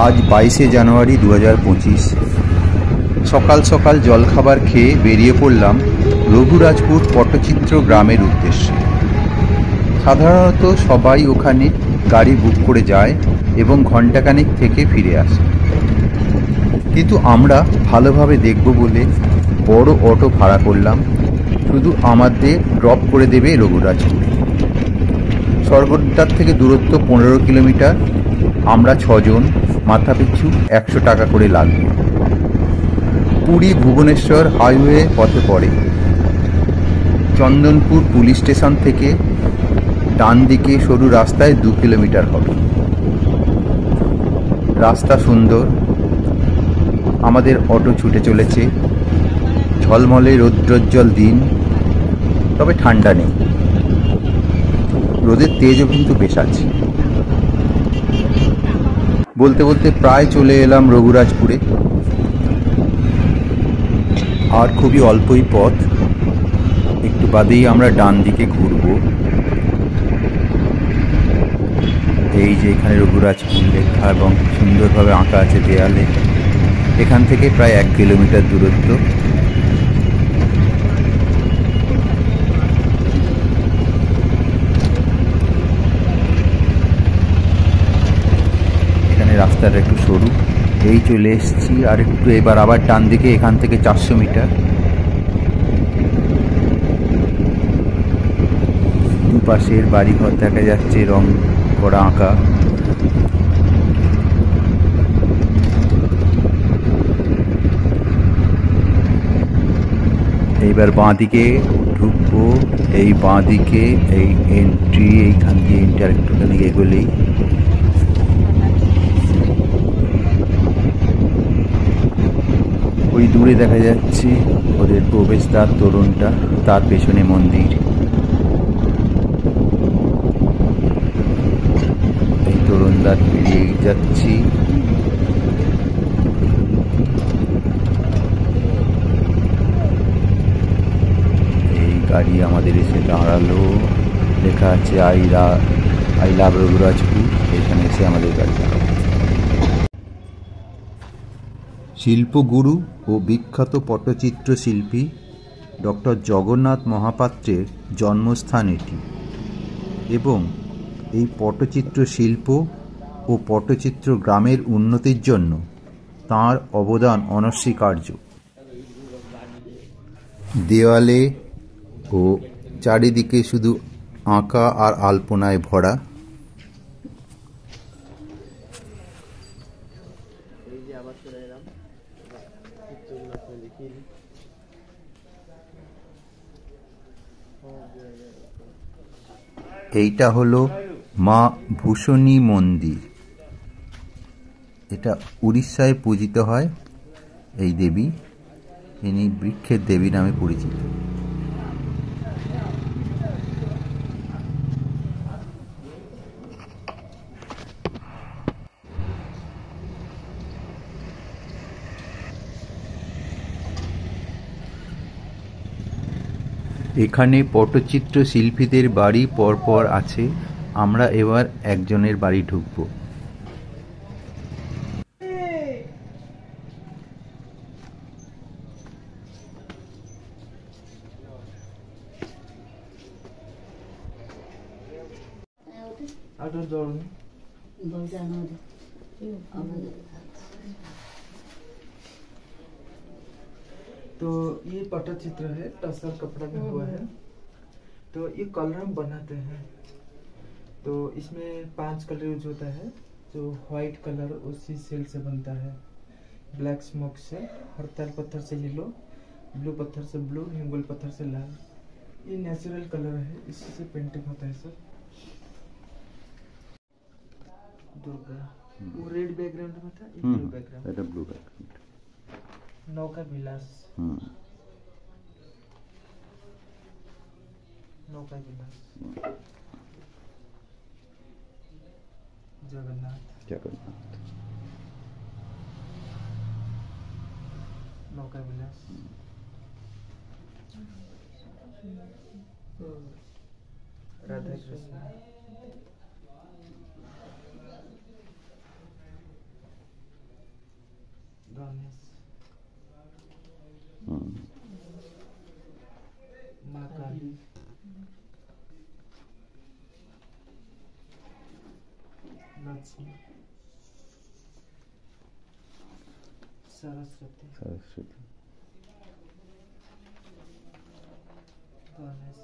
আজ 22শে জানুয়ারি 2025। সকাল সকাল জলখাবার খেয়ে বেরিয়ে পড়লাম রঘুরাজপুর পটচিত্র গ্রামের উদ্দেশ্যে। সাধারণত সবাই ওখানে গাড়ি বুক করে যায় এবং ঘণ্টাখানেক থেকে ফিরে আসে, কিন্তু আমরা ভালোভাবে দেখব বলে বড় অটো ভাড়া করলাম, শুধু আমাদের ড্রপ করে দেবে রঘুরাজপুরে। স্বর্গদ্বার থেকে দূরত্ব 15 কিলোমিটার। আমরা 6 জন, মাথাপিছু 100 টাকা করে লাগবে। পুরী ভুবনেশ্বর হাইওয়ে পথে পড়ে। চন্দনপুর পুলিশ স্টেশন থেকে ডান দিকে সরু রাস্তায় 2 কিলোমিটার হবে। রাস্তা সুন্দর। আমাদের অটো ছুটে চলেছে। ঝলমলে রৌদ্রোজ্জ্বল দিন, তবে ঠান্ডা নেই। রোদের তেজও কিন্তু বেশ আছে। বলতে বলতে প্রায় চলে এলাম রঘুরাজপুরে। আর খুবই অল্পই পথ, একটু বাদেই আমরা ডান দিকে ঘুরব। এই যে এখানে রঘুরাজপুর লেখা এবং সুন্দরভাবে আঁকা আছে দেয়ালে। এখান থেকে প্রায় 1 কিলোমিটার দূরত্ব। এখানে রাস্তাটা একটু সরু। এই চলে এসেছি আর একটু, এবার আবার ডান দিকে, এখান থেকে 400 মিটার। দুপাশের বাড়িঘর দেখা যাচ্ছে, রং করা আঁকা। এইবার বাঁ দিকে ঢুকবো। এই বাঁ দিকে এই এন্ট্রি, এইখান দিয়ে এন্ট্রি একটুখানি এগোলেই ওই দূরে দেখা যাচ্ছে ওদের প্রবেশদ্বার, তোরণটা, তার পেছনে মন্দির। এই তোরণদ্বার পেরিয়ে যাচ্ছি। এই গাড়ি আমাদের এসে দাঁড়ালো, লেখা আছে আই লাভ রঘুরাজপুর। এখানে এসে আমাদের গাড়ি দাঁড়ালো। শিল্পগুরু ও বিখ্যাত পটচিত্র শিল্পী ডক্টর জগন্নাথ মহাপাত্রের জন্মস্থান এটি, এবং এই পটচিত্র শিল্প ও পটচিত্র গ্রামের উন্নতির জন্য তাঁর অবদান অনস্বীকার্য। দেওয়ালে ও চারিদিকে শুধু আঁকা আর আলপনায় ভরা। এইটা হলো মা ভূষণী মন্দির। এটা উড়িষ্যায় পূজিত হয়। এই দেবী, ইনি বৃক্ষের দেবী নামে পরিচিত। এখানে পটচিত্র শিল্পীদের বাড়ি পরপর আছে। আমরা এবার একজনের বাড়ি ঢুকবো। तो ये पटचित्र है, टसल कपड़ा में हुआ है। तो ये कलर हम बनाते हैं। तो इसमें 5 कलर यूज होता है। जो व्हाइट कलर उसी सेल से बनता है, ब्लैक स्मोक से, हड़ताल पत्थर से येलो, ब्लू पत्थर से ब्लू, हिंगोल पत्थर से लाल। ये नेचुरल कलर है, इसी से पेंटिंग होता है सर। दुर्गा वो रेड बैकग्राउंड में था, ये ब्लू बैकग्राउंड। Blue background. नौका विलास। नौका विलास। जगन्नाथ। नौका विलास। राधा कृष्ण। गणेश, माँ काली, लक्ष्मी, सरस्वती, गणेश,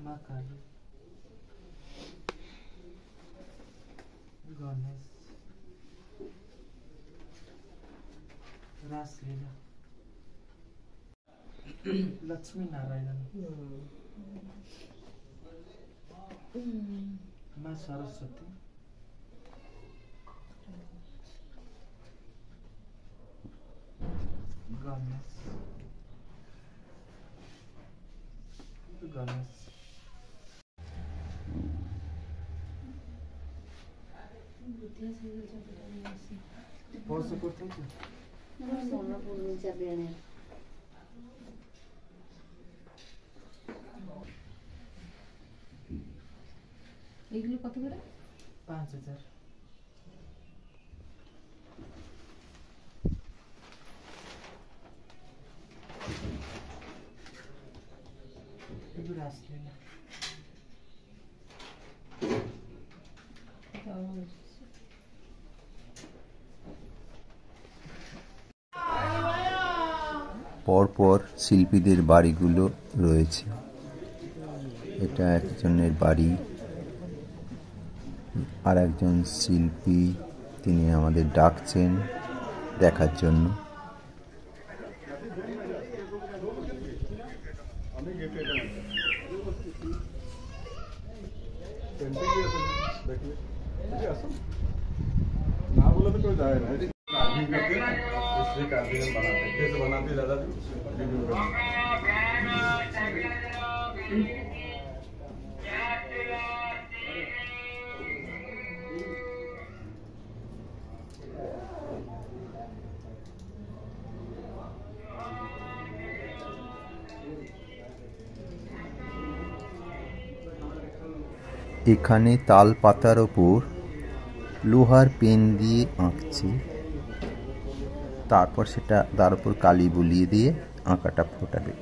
माँ काली, गणेश, रासलीला, लक्ष्मी नारायण, माँ सरस्वती, गणेश, गणेश, बहुत से कुछ এগুলো কত করে? 5000। এগুলো আসলে না। পরপর শিল্পীদের বাড়িগুলো রয়েছে। এটা একজনের বাড়ি, আর একজন শিল্পী তিনি আমাদের ডাকছেন দেখার জন্য। এখানে তাল পাতার ওপর লোহার পেন দিয়ে আঁকছে, তারপর সেটা তার উপর কালি বুলিয়ে দিয়ে আঁকাটা ফোটাবে।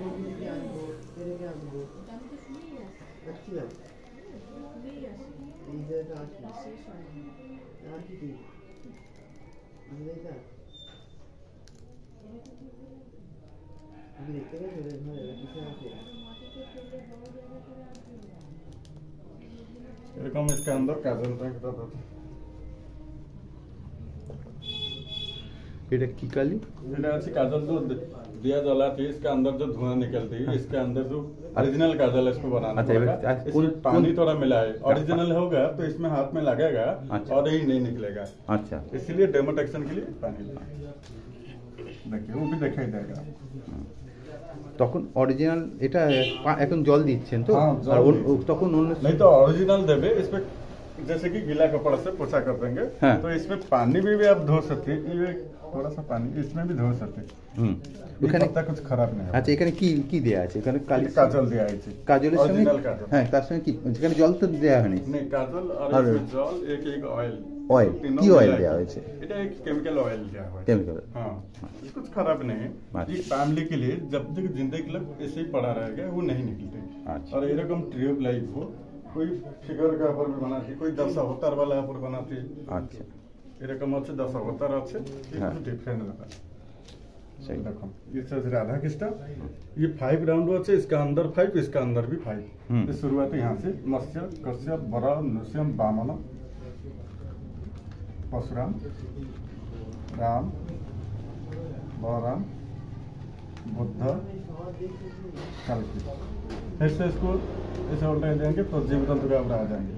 এরকম इसके अंदर काजल रखता था। এটা কি কালি? এটা আছে काजल जो दिया जलाती है, इसके अंदर जो धुआं निकलती है, इसके अंदर जो ओरिजिनल काजल इसको बनाना पड़ेगा। इसमें पानी थोड़ा मिलाए, ओरिजिनल होगा तो इसमें हाथ में लगेगा और यही नहीं निकलेगा। আচ্ছা, इसलिए डेमोटेक्शन के लिए पानी देखिए, वो भी दिखाई देगा। তখন অরিজিনাল এটা এখন জল দিচ্ছেন তো? हाँ, जल আর दिए। তখন অন্য नहीं तो ओरिजिनल देवे इसमें, जैसे कि गीला कपड़ा से पोछा कर देंगे, हाँ। तो इसमें पानी भी आप धो सकते हैं। ये थोड़ा सा पानी इसमें भी धो सकते हैं। ওখানে पत्ता कुछ खराब नहीं है। আচ্ছা, এখানে কি কি দেয়া আছে? এখানে কালি काजल दिया है जी। কাজলের সঙ্গে ओरिजिनल काजल। হ্যাঁ, তার সঙ্গে কি এখানে জল তো দেয়া হয়নি? नहीं, काजल और और इसमें जल, एक एक ऑयल। অয়েল तीनों কি অয়েল मिला দেওয়া के। হয়েছে? এটা एक केमिकल ऑयल दिया हुआ है। কেমিক্যাল। हाँ, ये कुछ खराब नहीं है। अच्छा। ये फैमिली के लिए जब तक जिंदगी लग ऐसे ही पड़ा रहेगा, वो नहीं निकलते। अच्छा। और एरकम ट्यूब लाइट हो, कोई फिगर का ऊपर भी बनाती, कोई 10 अवतार वाला ऊपर बनाती। আচ্ছা, এরকম হচ্ছে 10 अवतार আছে, হ্যাঁ। একটু ডিফারেন্ট ব্যাপার। সেই देखो ये सब राधा कृष्ण, ये 5 राउंड আছে, इसका अंदर 5, इसका अंदर भी 5। ये शुरुआत यहाँ से मत्स्य, कश्यप, वराह, नृसिंह, वामन, परशुराम, राम, बलराम, बुद्ध, कल्कि। ऐसे इसको ऐसे उल्टा देंगे तो जीव जंतु का आ जाएंगे।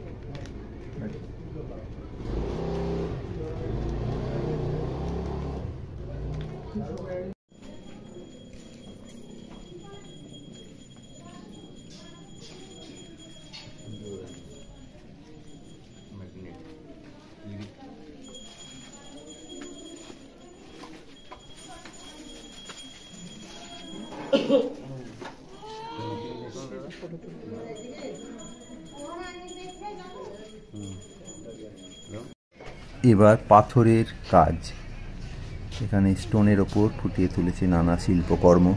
এবার পাথরের কাজ, এখানে স্টোনের ওপর ফুটিয়ে তুলেছে নানা শিল্পকর্ম।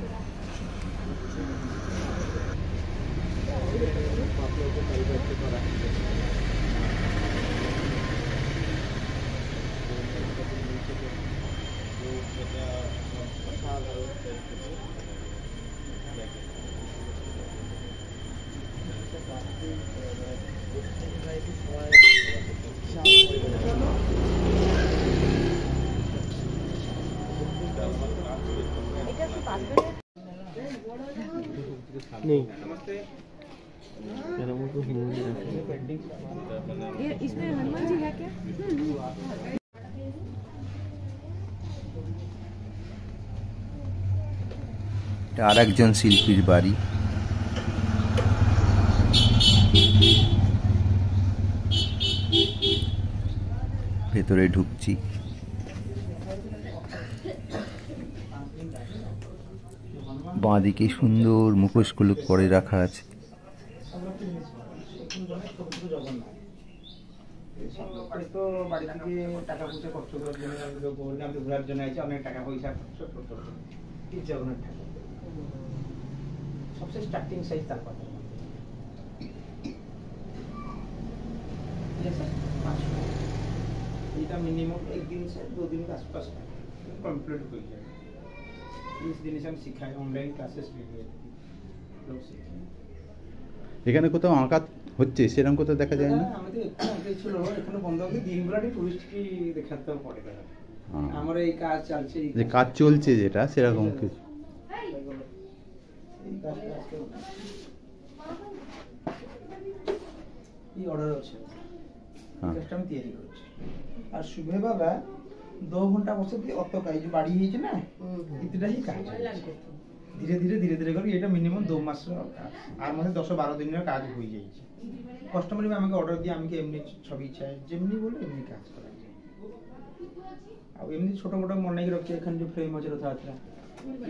इसमें हनुमान जी है क्या? আর একজন শিল্পীর বাড়ি। ভেতরে ঢুকছি। বাঁদিকে সুন্দর মুখোশগুলো করে রাখা আছে। তো বাড়ি থেকে টাকা পয়সা খরচ করার জন্য বললাম যে ঘোরার জন্য আছে, অনেক টাকা পয়সা খরচ করতে হবে। এই জগন্নাথ ঠাকুর सबसे स्टार्टिंग साइज तक पता है जैसे 500 এটা मिनिमम एक दिन से 2 दिन के आसपास कंप्लीट हो जाएगा। इस दिन से हम सिखाए, ऑनलाइन क्लासेस ले रहे लोग सीखे। এখানে কোথাও আঁকা হচ্ছে সেরকম কোথাও দেখা যায় না? আমাদের একটু ছিল, এখানে বন্ধ হবে, দিনগুলোতে টুরিস্ট কি দেখাতে পড়ে না। আমার এই কাজ চলছে, যে কাজ চলছে যেটা সেরকম কিছু। এই অর্ডার আছে, কাজটা আমি তৈরি করছি। আর শুভে বাবা 2 ঘন্টা বসে দিয়ে অত কাজ বাড়ি হয়েছে না, এতটাই কাজ ধীরে ধীরে ধীরে ধীরে করে এটা মিনিমাম 2 মাসের কাজ, আর মধ্যে 10-12 দিনের কাজ হয়ে যাচ্ছে। কাস্টমার আমাকে অর্ডার দিয়ে আমি এমনি ছবি চাই, যেমনি বলে এমনি কাজ করা যায়। আর এমনি ছোট মোটো মনে রাখছি, এখানে যে ফ্রেম আছে রথযাত্রা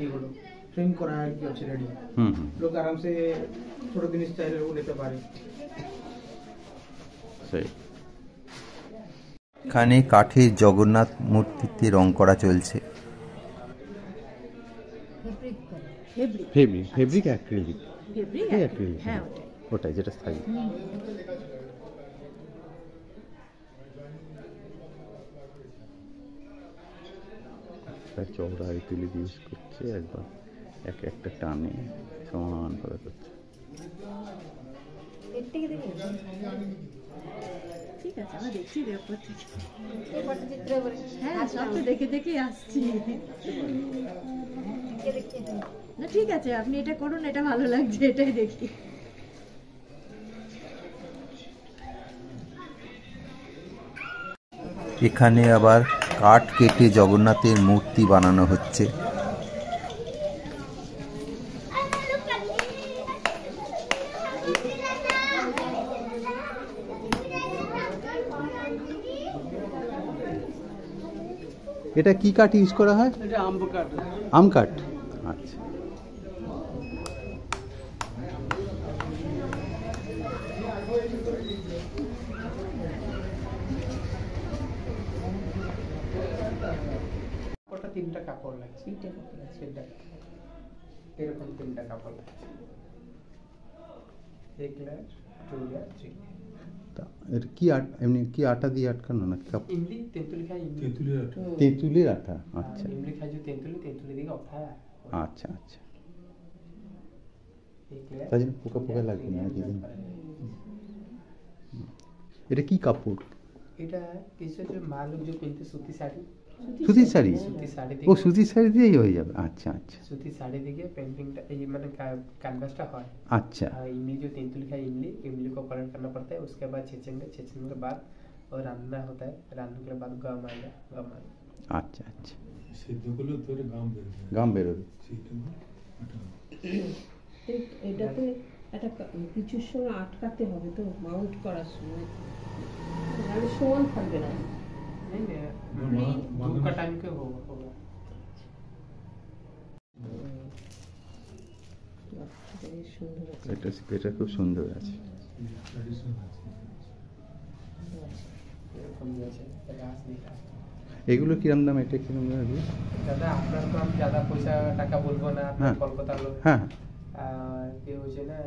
এগুলো ফ্রেম করা কি আছে রেডি, লোক আরামসে ছোট জিনিস চাইলে ও নিতে পারে। এখানে কাঠের জগন্নাথ মূর্তিতে রং করা চলছে। ফেব্রিক অ্যাক্রিলিক, হ্যাঁ ওটাই যেটা স্থায়ী। চওড়ায় তুলে ইউজ করছে, একবার এক একটা টানে সমান ভাবে করছে। ঠিক আছে, আমরা দেখছি হ্যাঁ, সব তো দেখে দেখে আসছি। না ঠিক আছে, আপনি এটা করুন, এটা ভালো লাগছে, এটাই দেখি। এখানে আবার কাঠ কেটে জগন্নাথের মূর্তি বানানো হচ্ছে। এটা কি কাঠ ইউজ করা হয়? এটা আম কাঠ। আম কাঠ, আচ্ছা। ওটা 3টা কাপড় লাগছে, সেটা এরকম 3টা কাপড় লাগছে, 1 লেয়ার 2 লেয়ার 3 লেয়ার। এর কি এমনি কি আটা দিয়ে আটকানো না কাপড়? ইমলি তেঁতুলি খাই, তেঁতুলের আটা, আচ্ছা। ইমলি খাই যে তেঁতুলি দিকে অফা। আচ্ছা আচ্ছা, তাই জন্য পোকা পোকা লাগবে না দিদিন। এটা কি কাপড়? এটা কিছু যে মা লোক যে পहनते सूती साड़ी, সুতির শাড়ি। सूती साड़ी ও সুতির শাড়ি দিয়েই হয়ে যাবে, আচ্ছা আচ্ছা। सूती साड़ी দিকে पेंटिंगটা এই মানে कैनवासটা হয়। अच्छा, इमली जो तेंतुली का इमली को कलर करना पड़ता है, उसके बाद छेचेंगे के बाद और रांधना होता है, रांधने के बाद गम आएगा। আচ্ছা আচ্ছা, গাম বেরোবে। এটাতে একটা কিছুর সঙ্গে আটকাতে হবে তো, মাউন্ট করার সময়, নাহলে সমান থাকবে না। नहीं धूप का टाइम के होगा। এটা খুব সুন্দর আছে। দিয়েছে, এটা আসলেই কাজ। এগুলো কিরম দাম? এটা কিরম দাম? দাদা আপনার তো আমি ज़्यादा পয়সা টাকা বলবো না, হ্যাঁ। কলকাতার লোক। হ্যাঁ আর কি হয়েছে না,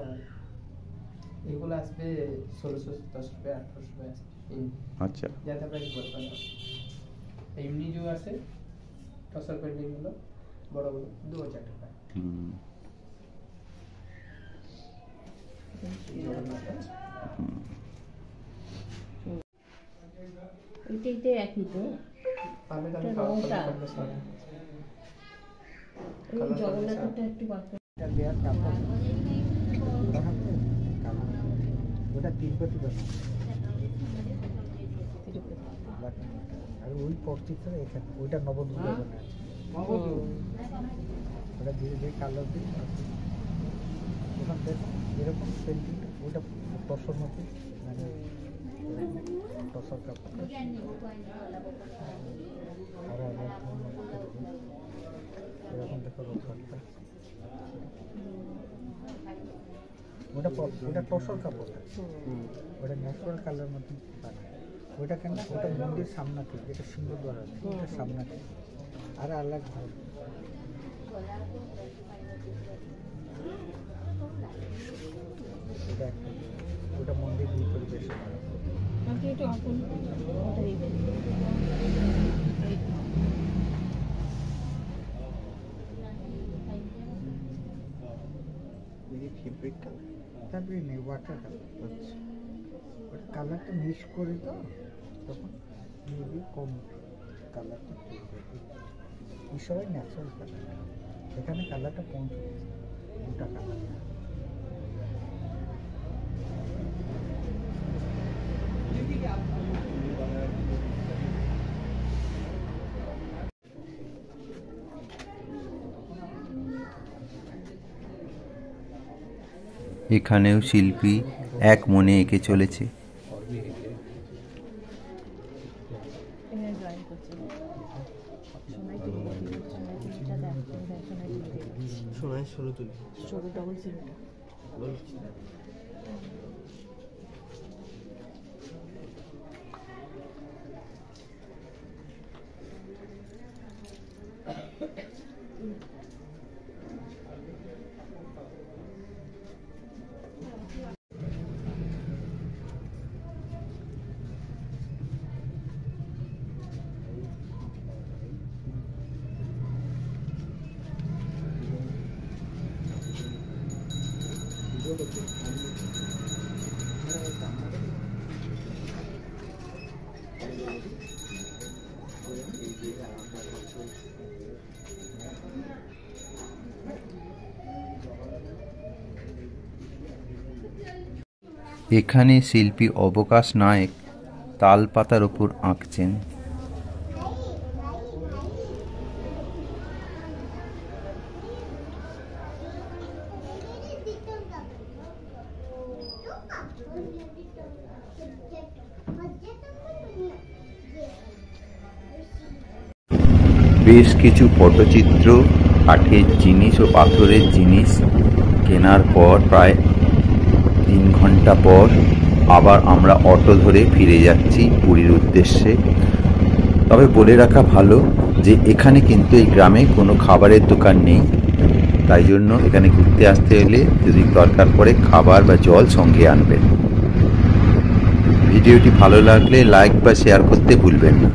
এগুলো আসবে 1617 रुपये 1800 रुपये আসবে। আচ্ছা ज़्यादा प्राइस বলবো না। এমনি जो আছে টসার পেন্টিং গুলো বড় বড় 2000 টাকা। হুম এইটাইতে একই তো আমি এটা রংটা। ওই জগন্নাথটা একটু বাকি। ওটা তিব্বতি বানা আর ওই পটচিত্র এখানে ওইটা নবদুর্গা বানা আছে। ওটা ধীরে ধীরে কালার দিয়ে ওখান থেকে এরকম পেন্টিং ওটা টসর মতো মানে টসর কাপড় আর এরকম দেখো রোজগারটা ওটা টসর কাপড় ওটা ন্যাচারাল কালার মতো বানায়। ওটা কেন ওটা মন্দির সামনে থেকে এটা সিংহদ্বার আছে ওটা সামনে থেকে আর আলাদা ভালো ওটা একটা ওটা মন্দির ভিতরে বেশি ভালো। বাকি একটু আপন ওটাই ফেব্রিক কালার তারপরে নেই ওয়াটার কালার আচ্ছা ওটা কালারটা মিক্স করে তো তখন মেবি কম কালারটা এই সবাই ন্যাচারাল কালার এখানে কালারটা কম দুটা কালার এখানেও শিল্পী এক মনে এঁকে চলেছে। সোনায় 16 তুলি 16 ডবল জিরোটা এখানে শিল্পী অবকাশ নায়েক তাল পাতার ওপর আঁকছেন। বেশ কিছু পটচিত্র, কাঠের জিনিস ও পাথরের জিনিস কেনার পর প্রায় 3 ঘন্টা পর আবার আমরা অটো ধরে ফিরে যাচ্ছি পুরীর উদ্দেশ্যে। তবে বলে রাখা ভালো যে এখানে কিন্তু এই গ্রামে কোনো খাবারের দোকান নেই, তাই জন্য এখানে ঘুরতে আসতে হলে যদি দরকার পড়ে খাবার বা জল সঙ্গে আনবেন। ভিডিওটি ভালো লাগলে লাইক বা শেয়ার করতে ভুলবেন না।